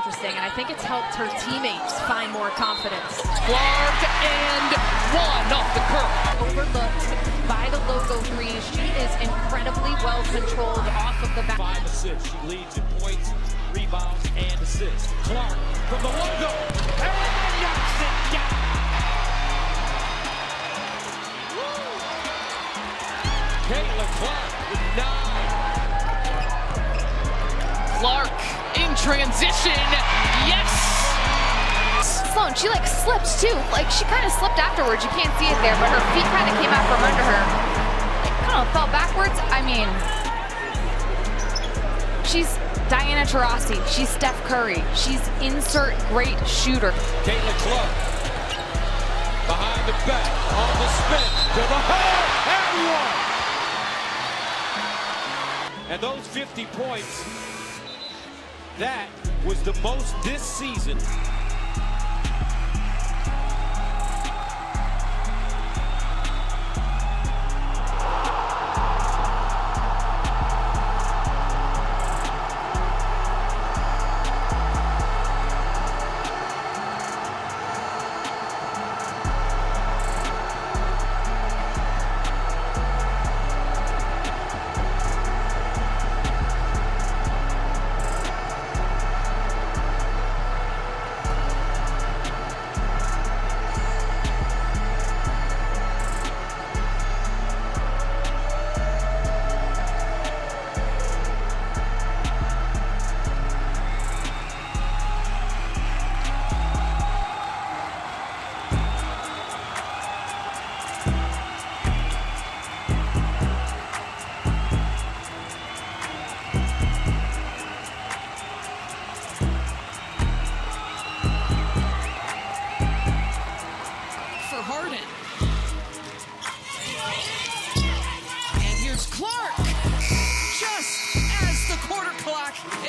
interesting, and I think it's helped her teammates find more confidence. Clark and one off the curl. Overlooked by the logo threes. She is incredibly well controlled off of the back. 5 assists. She leads in points, rebounds, and assists. Clark from the logo. And knocks it down. Caitlin Clark with 9. Clark in transition. Yes! Sloan, she like slipped too. Like she kind of slipped afterwards. You can't see it there, but her feet kind of came out from under her. Like, I don't know, fell backwards. I mean, she's Diana Taurasi. She's Steph Curry. She's insert great shooter. Caitlin Clark behind the back, on the spin, to the hole, and one! And those 50 points, that was the most this season.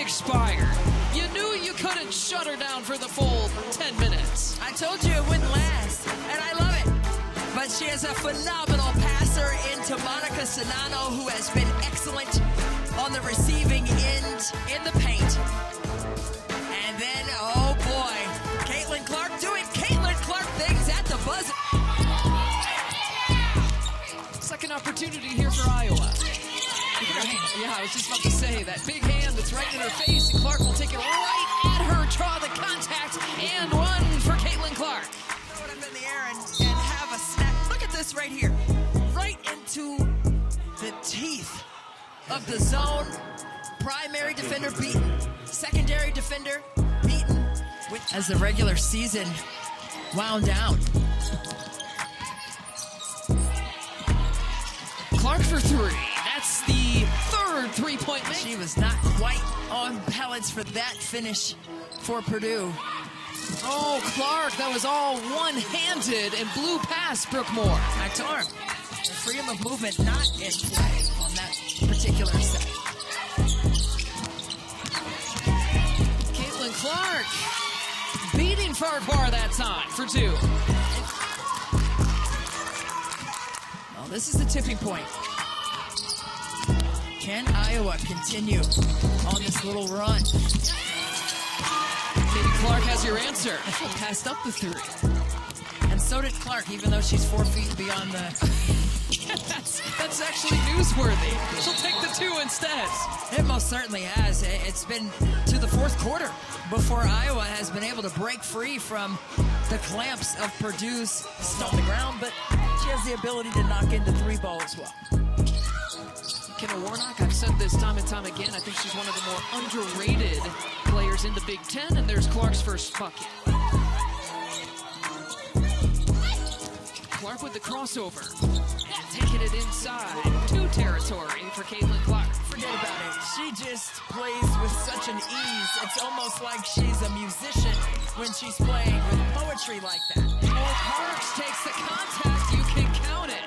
Expired. You knew you couldn't shut her down for the full 10 minutes. I told you it wouldn't last, and I love it. But she is a phenomenal passer into Monica Sanano, who has been excellent on the receiving end in the paint. And then, oh boy, Caitlin Clark doing Caitlin Clark things at the buzzer. Second opportunity here for Iowa. Yeah, I was just about to say, that big hand that's right in her face, and Clark will take it right at her, draw the contact, and one for Caitlin Clark. Throw it up in the air and have a snap. Look at this right here. Right into the teeth of the zone. Primary defender beaten. Secondary defender beaten. As the regular season wound down. Clark for 3. That's the third three-point make. She was not quite on pellets for that finish for Purdue. Oh, Clark, that was all one-handed and blew past Brookmore. Back to arm. The freedom of movement not in play on that particular set. Caitlin Clark beating Farquhar that time for 2. Well, this is the tipping point. Can Iowa continue on this little run? Maybe Clark has your answer. Passed up the 3. And so did Clark, even though she's 4 feet beyond the... that's actually newsworthy. She'll take the 2 instead. It most certainly has. It's been to the fourth quarter before Iowa has been able to break free from the clamps of Purdue's stuff on the ground, but she has the ability to knock into 3 ball as well. Kenna Warnock, I've said this time and time again, I think she's one of the more underrated players in the Big Ten, and there's Clark's first bucket. Clark with the crossover, taking it inside, 2 territory for Caitlin Clark. Forget about it. She just plays with such an ease. It's almost like she's a musician when she's playing with poetry like that. Parks takes the contact, you can count it.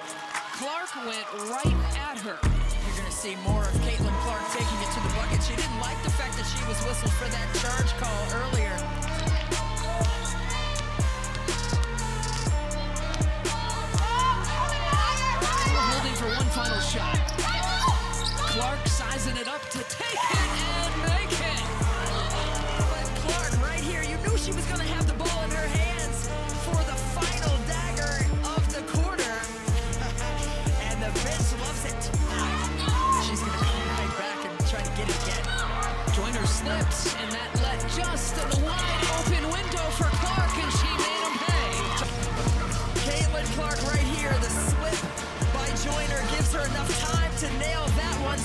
Clark went right at her. You're going to see more of Caitlin Clark taking it to the bucket. She didn't like the fact that she was whistled for that charge call earlier. Holding for one final shot. Clark sizing it up to take it and make it. But Clark she was going to have the ball in her hands for the final dagger of the quarter. And the bench loves it. She's going to come right back and try to get it again. Joyner slipped, and that let just a wide open window for Clark, and she made him pay. Caitlin Clark right here. The slip by Joyner gives her enough time to nail that one.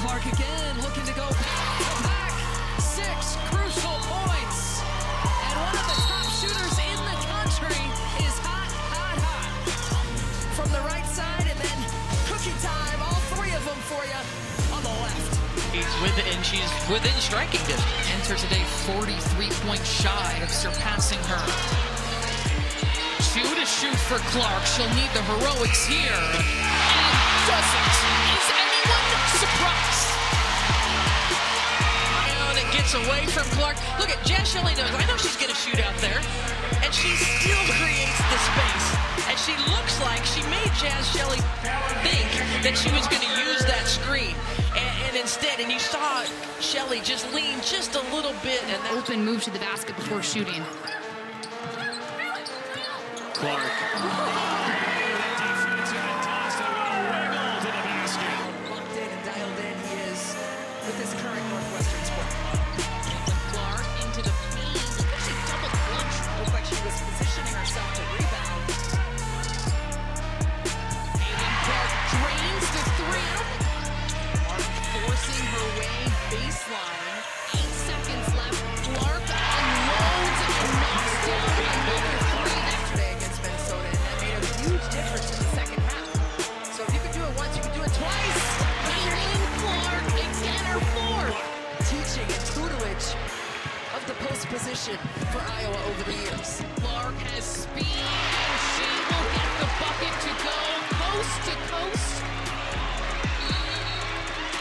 Clark again looking to go back. 6 crucial points. And one of the top shooters in the country is hot, hot, hot. From the right side, and then cookie time. All 3 of them for you on the left. She's within striking distance. Enter today 43 points shy of surpassing her. 2 to shoot for Clark. She'll need the heroics here. And doesn't. Is anyone surprised? And it gets away from Clark. Look at Jazz Shelley knows. I know she's going to shoot out there. And she still creates the space. And she looks like she made Jazz Shelley think that she was going to use that screen. And instead, and you saw Shelley just lean just a little bit. And that Open move to the basket before shooting. Clark. Locked in and dialed in he is with this current Northwestern squad. Clark into the paint. Look at she double clutch. Looked like she was positioning herself to rebound. Clark drains the 3. Clark forcing her way baseline. 8 seconds left. Clark unloads and knocks down another 3. Yesterday against Minnesota, and that made a huge difference in the second half. So if you can do it once, you can do it twice. Caitlin Clark again her 4th. Teaching and tutelage of the post position for Iowa over the years. Clark has speed and she will get the bucket to go coast to coast.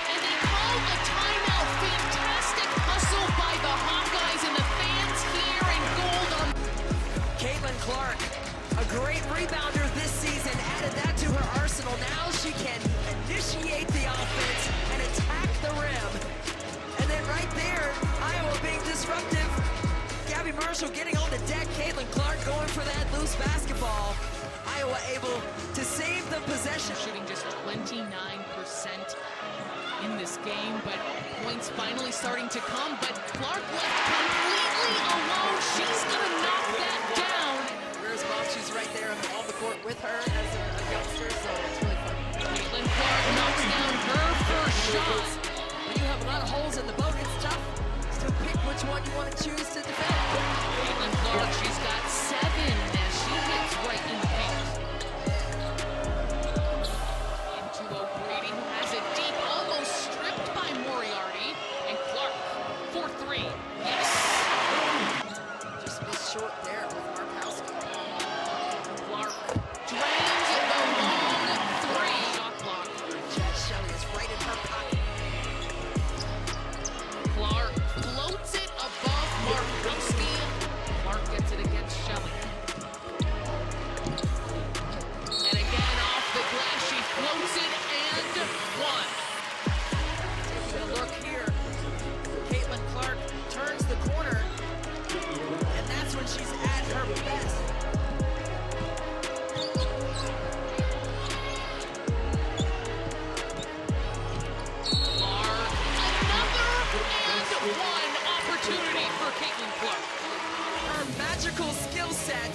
And they call the timeout. Fantastic hustle by the Hawkeyes and the fans here in gold on. Caitlin Clark, a great rebounder this season, added that to her arsenal. Now she can initiate the offense and attack the rim. And then right there, Iowa being disruptive. Gabby Marshall getting on the deck. Caitlin Clark going for that loose basketball. Iowa able to save the possession. Shooting just 29% in this game, but points finally starting to come. But Clark left completely alone. She's gonna knock that down. Where's Bob? She's right there on the court with her as a youngster, so it's really fun. Caitlin Clark knocks down her first shot. When you have a lot of holes in the boat, it's tough to pick which one you want to choose to defend. Caitlin Clark, she's got 7 as she hits right in the paint. Into O'Grady, who has it deep, almost stripped by Moriarty. And Clark, 4-3. Yes. Just missed short there with Markowski. Clark drains the long 3. Shot block. Jazz Shelley is right in her pocket. Clark floats it above Markowski. Clark gets it against Shelley. And again off the glass, she floats it and 1. Taking a look here. Caitlin Clark turns the corner, and that's when she's at her best. Clark, another and 1 opportunity for Caitlin Clark. Her magical skill set.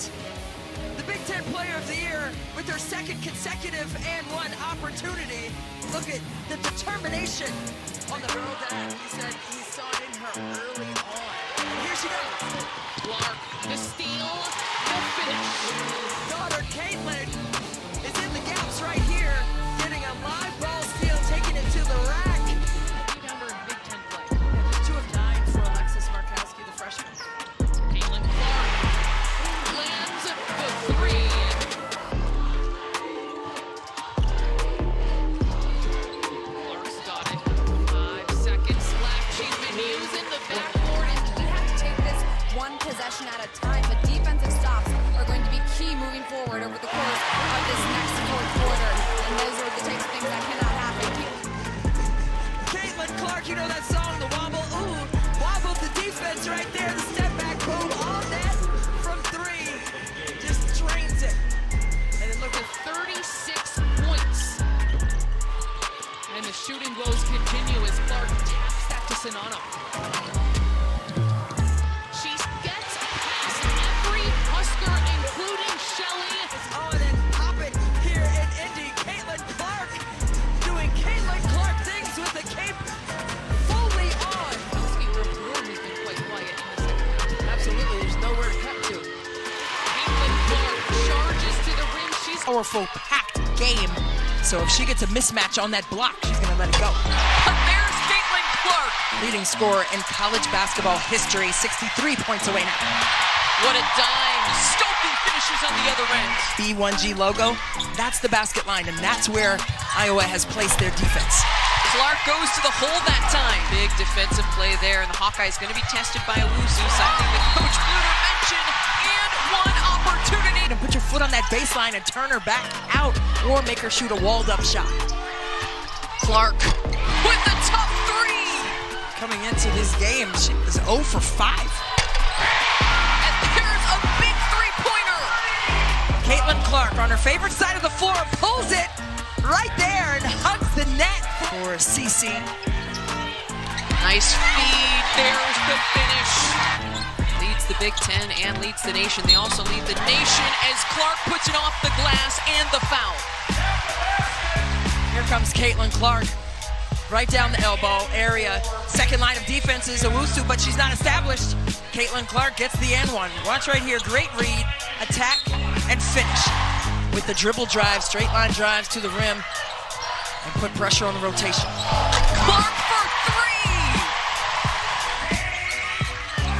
The Big Ten Player of the Year with her 2nd consecutive and 1 opportunity. Look at the determination on the girl that he said he saw it in her early on. And here she goes. Clark, the steal, the finish. Daughter Caitlin is in the gaps right here, getting a live ball steal, taking it to the rack. Number in Big Ten play. Yeah, just 2 of 9 for Alexis Markowski, the freshman. Caitlin Clark lands the 3. Clark's got it. 5 seconds left. She's been using the backboard. You have to take this one possession at a time, but defensive stops are going to be key moving forward over the course of this next 4th quarter. And those are the types of things that cannot happen. Caitlin Clark, you know that song, The Sanano. She gets past every Husker, including Shelley. It's on and popping here in Indy. Caitlin Clark doing Caitlin Clark things with the cape fully on. Has been quite quiet in the second half. Absolutely, there's nowhere to cut to. Caitlin Clark charges to the rim. She's Powerful, packed game. So if she gets a mismatch on that block, she's going to let it go. but there's Caitlin Clark. Leading scorer in college basketball history, 63 points away now. What a dime. Stokey finishes on the other end. B1G logo, that's the basket line, and that's where Iowa has placed their defense. Clark goes to the hole that time. Big defensive play there, and the Hawkeyes going to be tested by Owusu, something that Coach Bluter mentioned, and one opportunity. And put your foot on that baseline and turn her back out, or make her shoot a walled-up shot. Clark with the tough three. Coming into this game, she was 0 for 5. And there's a big three-pointer. Caitlin Clark on her favorite side of the floor pulls it right there and hugs the net for CC. Nice feed. There's the finish. Leads the Big Ten and leads the nation. They also lead the nation as Clark puts it off the glass and the foul. Here comes Caitlin Clark. Right down the elbow area. Second line of defense is Owusu, but she's not established. Caitlin Clark gets the N1. Watch right here. Great read, attack, and finish. With the dribble drive, straight line drives to the rim, and put pressure on the rotation. Clark for three.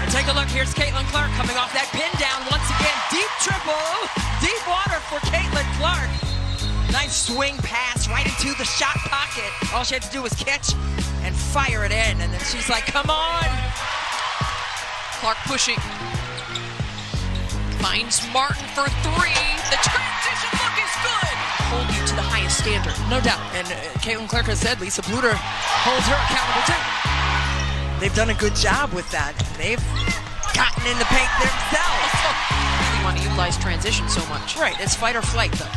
And take a look. Here's Caitlin Clark coming off that pin down once again. Deep triple. Deep water for Caitlin Clark. Nice swing pass right into the shot pocket. All she had to do was catch and fire it in. And then she's like, come on. Clark pushing. Finds Martin for three. The transition look is good. Hold you to the highest standard. No doubt. And Caitlin Clark has said Lisa Bluter holds her accountable too. They've done a good job with that. They've gotten in the paint themselves. You want to utilize transition so much. Right. It's fight or flight though.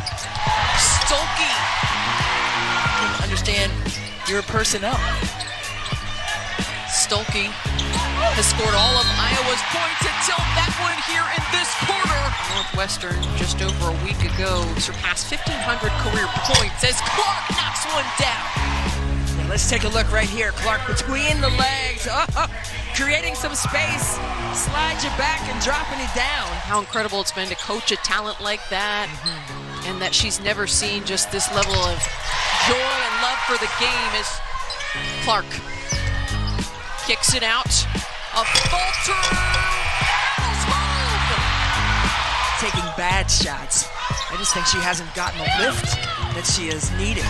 Stokey. Understand your personnel. Stokey has scored all of Iowa's points until that one here in this quarter. Northwestern, just over a week ago, surpassed 1,500 career points as Clark knocks one down. Now let's take a look right here. Clark between the legs, creating some space, slides you back and dropping it down. How incredible it's been to coach a talent like that, and that she's never seen just this level of joy and love for the game as Clark kicks it out. A falter. Battles home. Taking bad shots. I just think she hasn't gotten the lift that she has needed.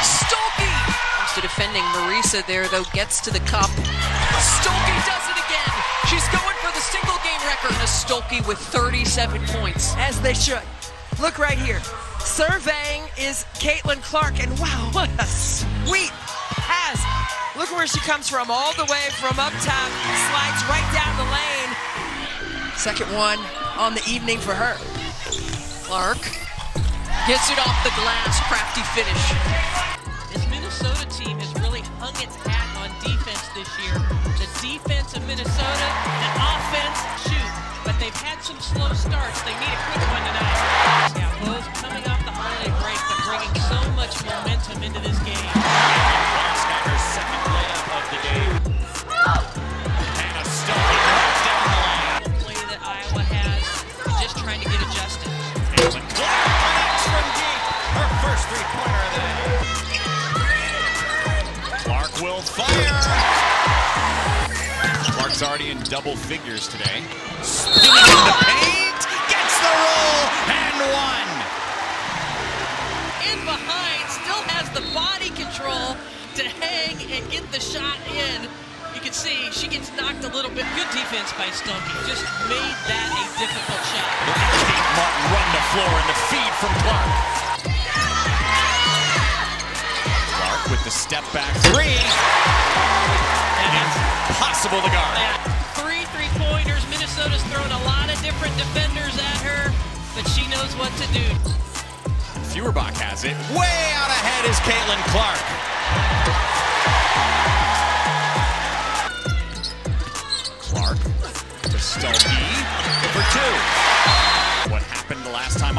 Stokey comes to defending Marisa there, though, gets to the cup. Stokey does it again. She's going for the single game record. And a Stokey with 37 points. As they should. Look right here. Surveying is Caitlin Clark, and wow, what a sweet pass. Look where she comes from, all the way from up top, slides right down the lane. Second one on the evening for her. Clark gets it off the glass, crafty finish. This Minnesota team has really hung its hat on defense this year. The defense of Minnesota, the offense, shoot. But they've had some slow starts. They need a quick one tonight. Yeah, both coming off the holiday break, but bringing so much momentum into this game. Clark's got her second layup of the game. And a Stokey right down the lane. Play that Iowa has, just trying to get adjusted. Caitlin Clark connects from deep. Her first three-pointer of the day. Clark will fire. Clark's already in double figures today. Spinning in the paint, gets the roll, and one. In behind, still has the body control to hang and get the shot in. You can see she gets knocked a little bit. Good defense by Stokey. Just made that a difficult shot. Look at Kate Martin run the floor and the feed from Clark. Clark with the step back three. And it's possible to guard. Three three-pointers. Minnesota's thrown a lot of different defenders at her, but she knows what to do. Feuerbach has it. Way out ahead is Caitlin Clark.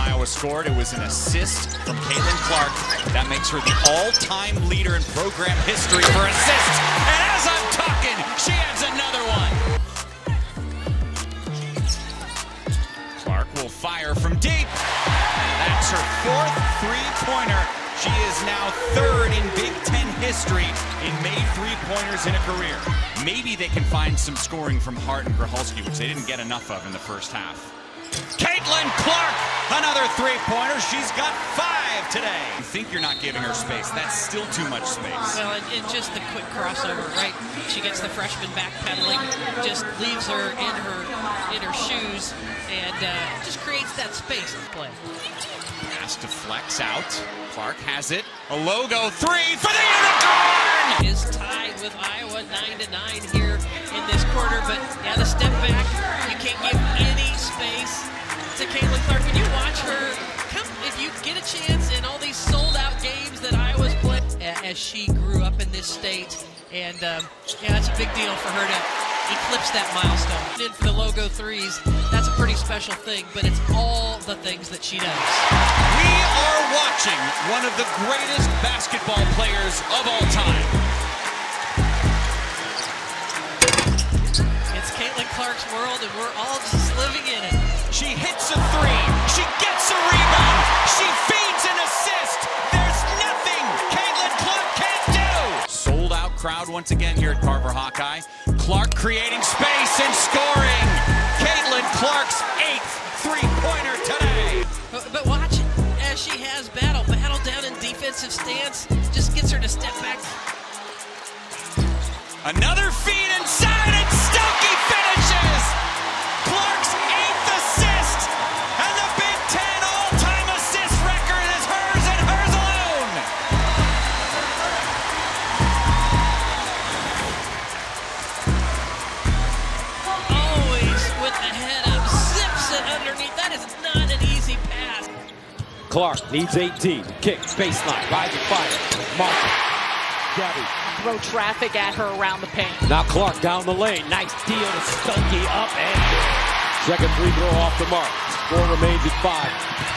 Iowa scored. It was an assist from Caitlin Clark. That makes her the all-time leader in program history for assists. And as I'm talking, she adds another one. Clark will fire from deep. That's her fourth three-pointer. She is now third in Big Ten history in made three-pointers in a career. Maybe they can find some scoring from Hart and Grachalski, which they didn't get enough of in the first half. Caitlin Clark, another three-pointer. She's got 5 today. You think you're not giving her space. That's still too much space. Well, and just the quick crossover, right? She gets the freshman backpedaling, just leaves her in her shoes, and just creates that space to play. Has to flex out. Clark has it. A logo 3 for the Unicorn! Is tied with Iowa 9-9 here in this quarter, but yeah, the step back, you can't give any space to Caitlin Clark. When you watch her, if you get a chance in all these sold-out games that Iowa's played, as she grew up in this state, and yeah, it's a big deal for her to eclipse that milestone. In for the logo 3s, that's a pretty special thing, but it's all the things that she does. We are watching one of the greatest basketball players of all time. It's Caitlin Clark's world, and we're all just living in it. She hits a 3. She gets a rebound. She feeds an assist. There's nothing Caitlin Clark can't do. Sold out crowd once again here at Carver Hawkeye. Clark creating space and scoring. Caitlin Clark's 8th three-pointer today. But watch it as she has battle down in defensive stance, just gets her to step back. Another feed inside, and Stokey finishes. Clark's 8th assist, and the Big Ten all-time assist record is hers and hers alone. Always with the head up, zips it underneath. That is not an easy pass. Clark needs 18. Kick, baseline, rising fire. Mark. Gabby. Throw traffic at her around the paint. Now Clark down the lane. Nice deal to Stokey up and good. Second free throw off the mark. Score remains at 5.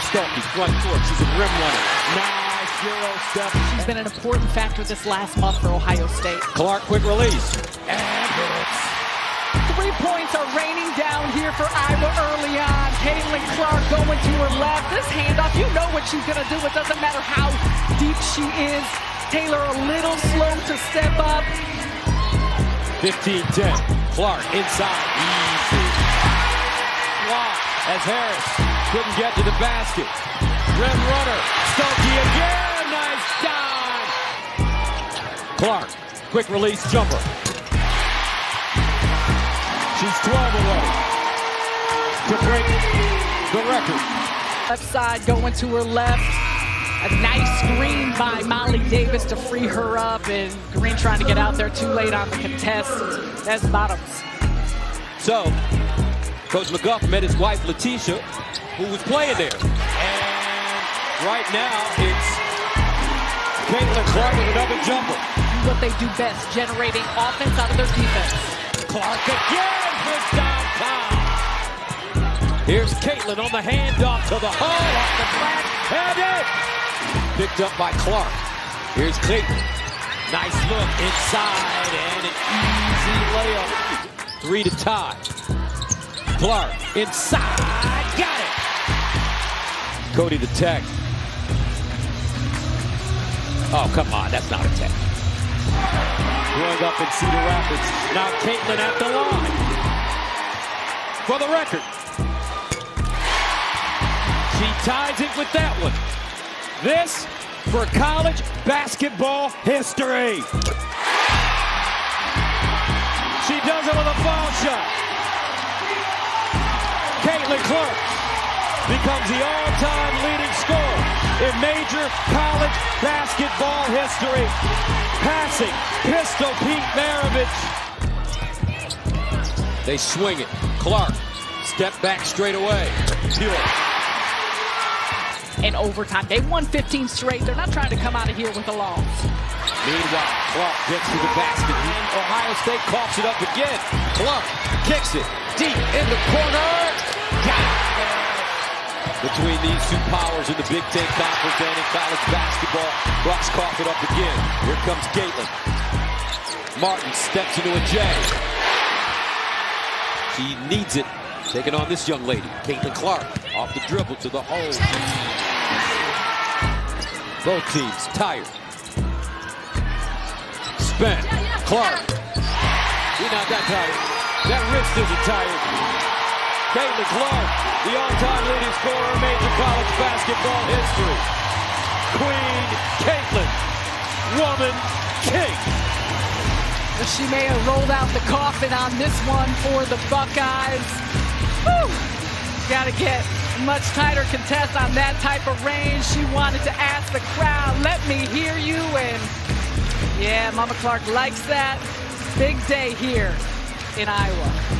Stokey front court. She's a rim runner. Nice Euro step. She's been an important factor this last month for Ohio State. Clark quick release. And hits. 3 points are raining down here for Iowa early on. Caitlin Clark going to her left. This handoff, you know what she's going to do. It doesn't matter how deep she is. Taylor a little slow to step up. 15-10. Clark inside. Easy. Block as Harris couldn't get to the basket. Rim runner. Stokey again. Nice dive. Clark. Quick release jumper. She's 12 away to break the record. Left side going to her left. A nice screen by Molly Davis to free her up, and Green trying to get out there too late on the contest. That's bottoms. So, Coach McGuff met his wife, Letitia, who was playing there. And right now, it's Caitlin Clark with another jumper. Do what they do best, generating offense out of their defense. Clark again for downtown. Here's Caitlin on the handoff to the hole off the track. And it! Picked up by Clark. Here's Caitlin. Nice look inside and an easy layup. 3 to tie. Clark inside. Got it. Cody the tech. Oh, come on. That's not a tech. Going up in Cedar Rapids. Now Caitlin at the line. For the record. She ties it with that one. This for college basketball history. She does it with a foul shot. Caitlin Clark becomes the all-time leading scorer in major college basketball history. Passing Pistol Pete Maravich. They swing it. Clark, step back straight away. Pure. In overtime, they won 15 straight. They're not trying to come out of here with a loss. Meanwhile, Clark gets to the basket. Ohio State coughs it up again. Clark kicks it deep in the corner. Got it. between these two powers in the Big Ten Conference and in college basketball. Bucks cough it up again. Here comes Caitlin. Martin steps into a J. She needs it. Taking on this young lady, Caitlin Clark, off the dribble to the hole. Both teams tired. Spent. Clark. He's not that tired. That wrist isn't tired. Caitlin Clark, the all-time leading scorer in major college basketball history. Queen Caitlin, woman king. She may have rolled out the coffin on this one for the Buckeyes. Woo! Got to get a much tighter contest on that type of range. She wanted to ask the crowd, let me hear you. And yeah, Mama Clark likes that. Big day here in Iowa.